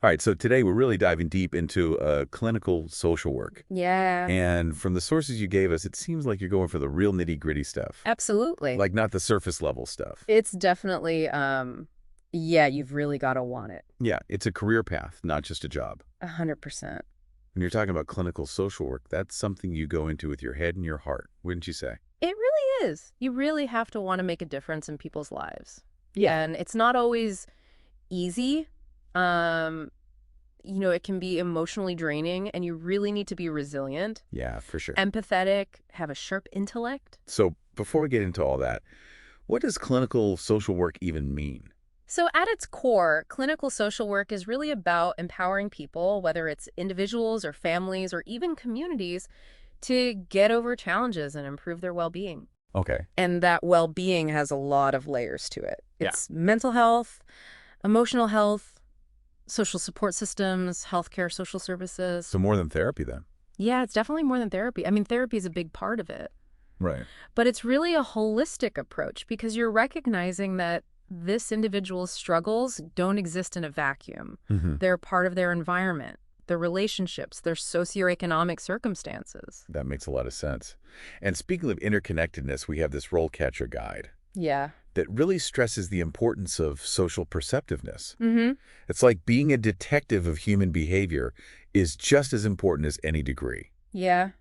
All right, so today we're really diving deep into clinical social work. Yeah, And from the sources you gave us, it seems like you're going for the real nitty-gritty stuff. absolutely. Like not the surface level stuff. It's definitely, yeah, you've really got to want it. Yeah, it's a career path, not just a job. 100%. When you're talking about clinical social work, that's something you go into with your head and your heart, wouldn't you say? It really is. You really have to want to make a difference in people's lives. Yeah. And it's not always easy. Um, it can be emotionally draining, and you really need to be resilient, Yeah, for sure. empathetic, have a sharp intellect. So before we get into all that, what does clinical social work even mean? So at its core, clinical social work is really about empowering people, whether it's individuals or families or even communities, to get over challenges and improve their well-being. Okay. And that well-being has a lot of layers to it. Yeah. It's mental health, emotional health, social support systems, healthcare, social services. So more than therapy then? Yeah, it's definitely more than therapy. I mean, therapy is a big part of it. Right. But it's really a holistic approach because you're recognizing that this individual's struggles don't exist in a vacuum. Mm-hmm. They're part of their environment, their relationships, their socioeconomic circumstances. That makes a lot of sense. And speaking of interconnectedness, we have this RoleCatcher guide Yeah. that really stresses the importance of social perceptiveness. Mm-hmm. It's like being a detective of human behavior is just as important as any degree. Yeah.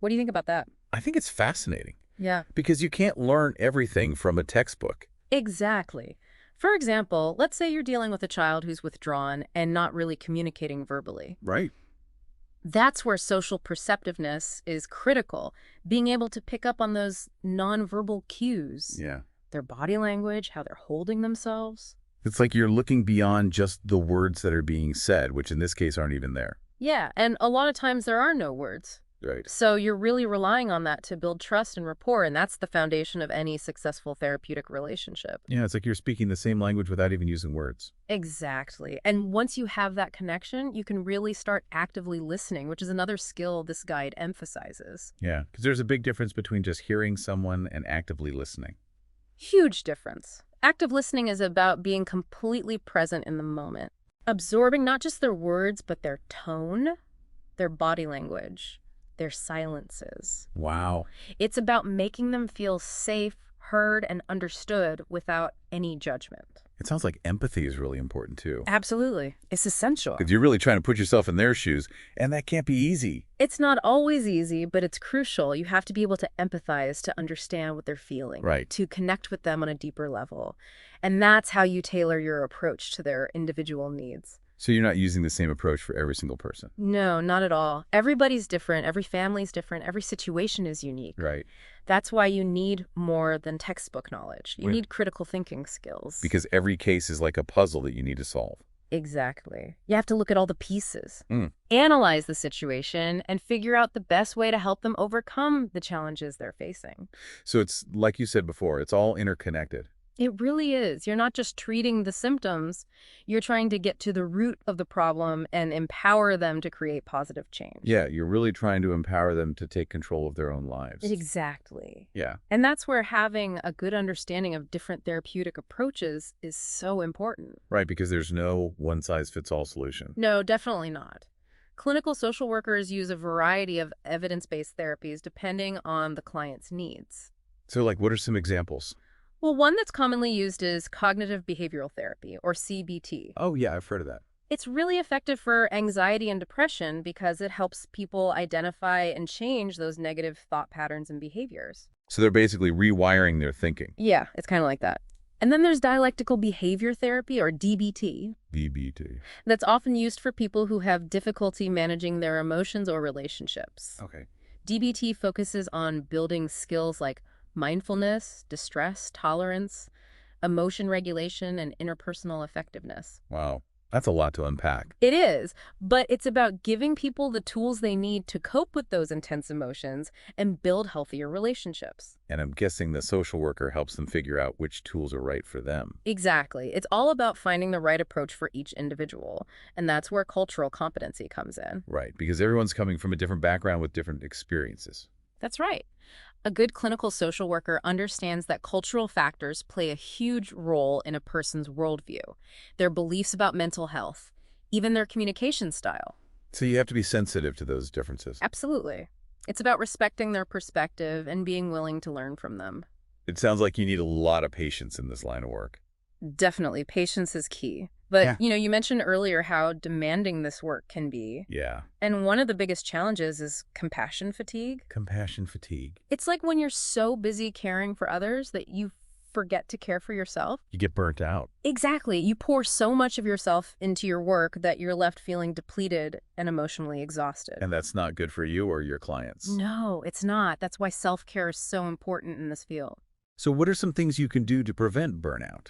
What do you think about that? I think it's fascinating Yeah. because you can't learn everything from a textbook. Exactly. For example, let's say you're dealing with a child who's withdrawn and not really communicating verbally. Right. That's where social perceptiveness is critical, being able to pick up on those nonverbal cues, Yeah. their body language, how they're holding themselves. It's like you're looking beyond just the words that are being said, which in this case aren't even there. Yeah, and a lot of times there are no words. Right. So you're really relying on that to build trust and rapport, and that's the foundation of any successful therapeutic relationship. Yeah, it's like you're speaking the same language without even using words. Exactly. And once you have that connection, you can really start actively listening, which is another skill this guide emphasizes. Yeah, because there's a big difference between just hearing someone and actively listening. Huge difference. Active listening is about being completely present in the moment, absorbing not just their words, but their tone, their body language, their silences. Wow. It's about making them feel safe, heard, and understood without any judgment. It sounds like empathy is really important too. Absolutely. It's essential. Because you're really trying to put yourself in their shoes, and that can't be easy. It's not always easy, but it's crucial. You have to be able to empathize to understand what they're feeling, Right. to connect with them on a deeper level. And that's how you tailor your approach to their individual needs. So you're not using the same approach for every single person. No, not at all. Everybody's different. Every family's different. Every situation is unique. Right. That's why you need more than textbook knowledge. You Yeah. need critical thinking skills. Because every case is like a puzzle that you need to solve. Exactly. You have to look at all the pieces, Mm. analyze the situation, and figure out the best way to help them overcome the challenges they're facing. So it's like you said before, it's all interconnected. It really is. You're not just treating the symptoms, you're trying to get to the root of the problem and empower them to create positive change. Yeah, you're really trying to empower them to take control of their own lives. Exactly. Yeah. And that's where having a good understanding of different therapeutic approaches is so important. Right, because there's no one-size-fits-all solution. No, definitely not. Clinical social workers use a variety of evidence-based therapies depending on the client's needs. So like, what are some examples? Well, one that's commonly used is cognitive behavioral therapy, or CBT. Oh, yeah, I've heard of that. It's really effective for anxiety and depression because it helps people identify and change those negative thought patterns and behaviors. So they're basically rewiring their thinking. Yeah, it's kind of like that. And then there's dialectical behavior therapy, or DBT. DBT. That's often used for people who have difficulty managing their emotions or relationships. Okay. DBT focuses on building skills like mindfulness, distress, tolerance, emotion regulation, and interpersonal effectiveness. Wow. That's a lot to unpack. It is, but it's about giving people the tools they need to cope with those intense emotions and build healthier relationships. And I'm guessing the social worker helps them figure out which tools are right for them. Exactly. It's all about finding the right approach for each individual, and that's where cultural competency comes in. Right, because everyone's coming from a different background with different experiences. That's right. A good clinical social worker understands that cultural factors play a huge role in a person's worldview, their beliefs about mental health, even their communication style. So you have to be sensitive to those differences. Absolutely. It's about respecting their perspective and being willing to learn from them. It sounds like you need a lot of patience in this line of work. Definitely, patience is key. But, Yeah. you mentioned earlier how demanding this work can be. Yeah. And one of the biggest challenges is compassion fatigue. Compassion fatigue. It's like when you're so busy caring for others that you forget to care for yourself. You get burnt out. Exactly. You pour so much of yourself into your work that you're left feeling depleted and emotionally exhausted. And that's not good for you or your clients. No, it's not. That's why self-care is so important in this field. So what are some things you can do to prevent burnout?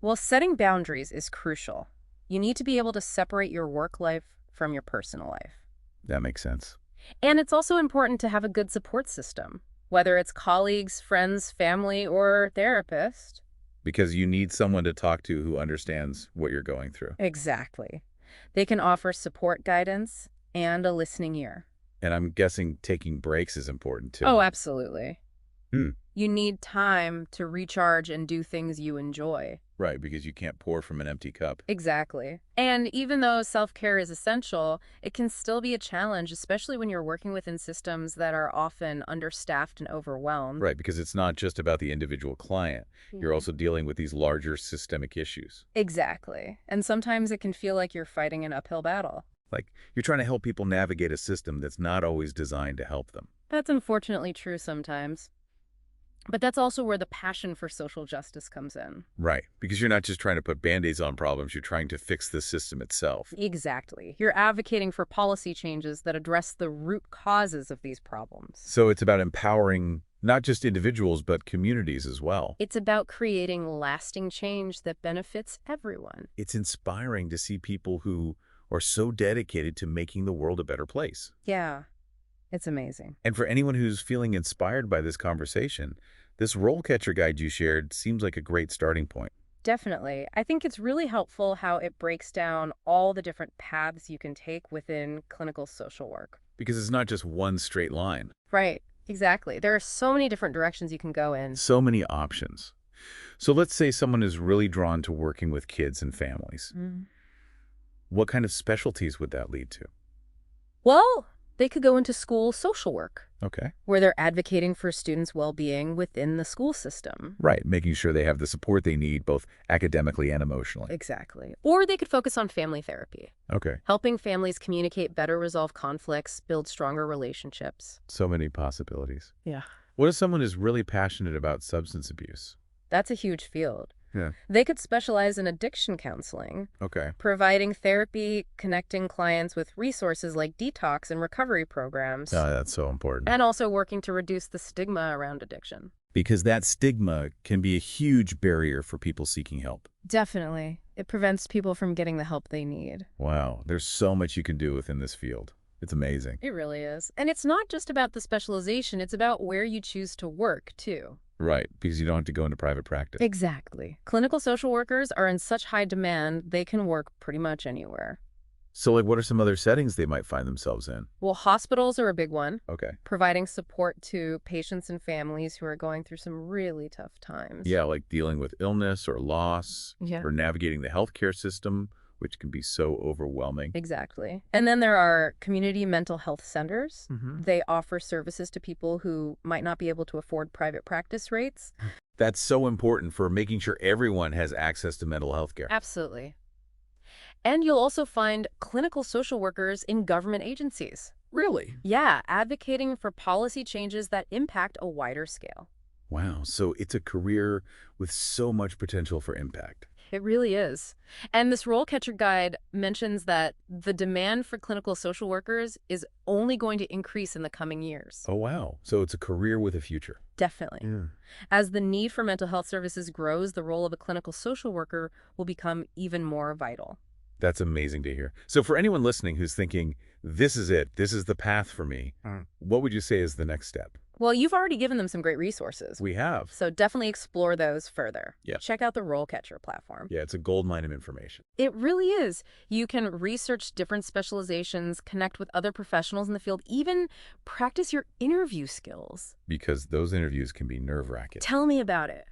Well, setting boundaries is crucial. You need to be able to separate your work life from your personal life. That makes sense. And it's also important to have a good support system, whether it's colleagues, friends, family, or therapist. Because you need someone to talk to who understands what you're going through. Exactly. They can offer support guidance and a listening ear. And I'm guessing taking breaks is important too. Oh, absolutely. Hmm. You need time to recharge and do things you enjoy. Right, because you can't pour from an empty cup. Exactly. And even though self-care is essential, it can still be a challenge, especially when you're working within systems that are often understaffed and overwhelmed. Right, because it's not just about the individual client. You're also dealing with these larger systemic issues. Exactly. And sometimes it can feel like you're fighting an uphill battle. Like you're trying to help people navigate a system that's not always designed to help them. That's unfortunately true sometimes. But that's also where the passion for social justice comes in. Right, because you're not just trying to put Band-Aids on problems, you're trying to fix the system itself. Exactly. You're advocating for policy changes that address the root causes of these problems. So it's about empowering not just individuals, but communities as well. It's about creating lasting change that benefits everyone. It's inspiring to see people who are so dedicated to making the world a better place. Yeah, it's amazing. And for anyone who's feeling inspired by this conversation, this RoleCatcher guide you shared seems like a great starting point. Definitely. I think it's really helpful how it breaks down all the different paths you can take within clinical social work. Because it's not just one straight line. Right, exactly. There are so many different directions you can go in. So many options. So let's say someone is really drawn to working with kids and families. What kind of specialties would that lead to? Well, they could go into school social work, Okay. where they're advocating for students' well-being within the school system. Right, making sure they have the support they need, both academically and emotionally. Exactly. Or they could focus on family therapy, Okay. helping families communicate better, resolve conflicts, build stronger relationships. So many possibilities. Yeah. What if someone is really passionate about substance abuse? That's a huge field. Yeah. They could specialize in addiction counseling, Okay. providing therapy, connecting clients with resources like detox and recovery programs, Oh, that's so important. and also working to reduce the stigma around addiction. Because that stigma can be a huge barrier for people seeking help. Definitely. It prevents people from getting the help they need. Wow, there's so much you can do within this field. It's amazing. It really is. And it's not just about the specialization, it's about where you choose to work, too. Right, because you don't have to go into private practice. Exactly. Clinical social workers are in such high demand, they can work pretty much anywhere. So, like, what are some other settings they might find themselves in? Well, hospitals are a big one, Okay. providing support to patients and families who are going through some really tough times. Yeah, like dealing with illness or loss, Yeah. or navigating the healthcare system, which can be so overwhelming. Exactly. And then there are community mental health centers. Mm-hmm. They offer services to people who might not be able to afford private practice rates. That's so important for making sure everyone has access to mental health care. Absolutely. And you'll also find clinical social workers in government agencies. Really? Yeah, advocating for policy changes that impact a wider scale. Wow, so it's a career with so much potential for impact. It really is. And this RoleCatcher guide mentions that the demand for clinical social workers is only going to increase in the coming years. Oh, wow. So it's a career with a future. Definitely. As the need for mental health services grows, the role of a clinical social worker will become even more vital. That's amazing to hear. So for anyone listening who's thinking, this is it, this is the path for me, what would you say is the next step? Well, you've already given them some great resources. We have. So definitely explore those further. Yeah. Check out the RoleCatcher platform. Yeah, it's a goldmine of information. It really is. You can research different specializations, connect with other professionals in the field, even practice your interview skills. Because those interviews can be nerve-wracking. Tell me about it.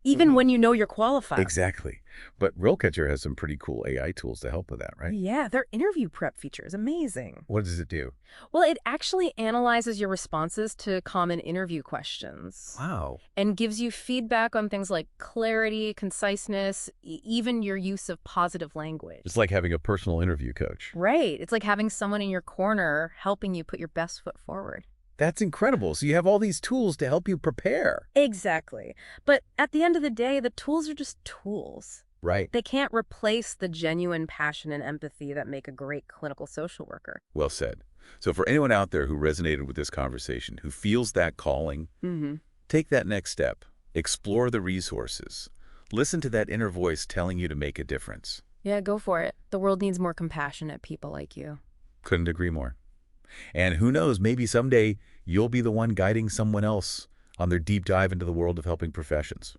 even when you know you're qualified. Exactly. But RoleCatcher has some pretty cool AI tools to help with that, right? Yeah, their interview prep feature is amazing. What does it do? Well, it actually analyzes your responses to common interview questions Wow. and gives you feedback on things like clarity, conciseness, even your use of positive language. It's like having a personal interview coach. Right. It's like having someone in your corner helping you put your best foot forward. That's incredible. So you have all these tools to help you prepare. Exactly. But at the end of the day, the tools are just tools. Right. They can't replace the genuine passion and empathy that make a great clinical social worker. Well said. So for anyone out there who resonated with this conversation, who feels that calling, take that next step. Explore the resources. Listen to that inner voice telling you to make a difference. Yeah, go for it. The world needs more compassionate people like you. Couldn't agree more. And who knows, maybe someday you'll be the one guiding someone else on their deep dive into the world of helping professions.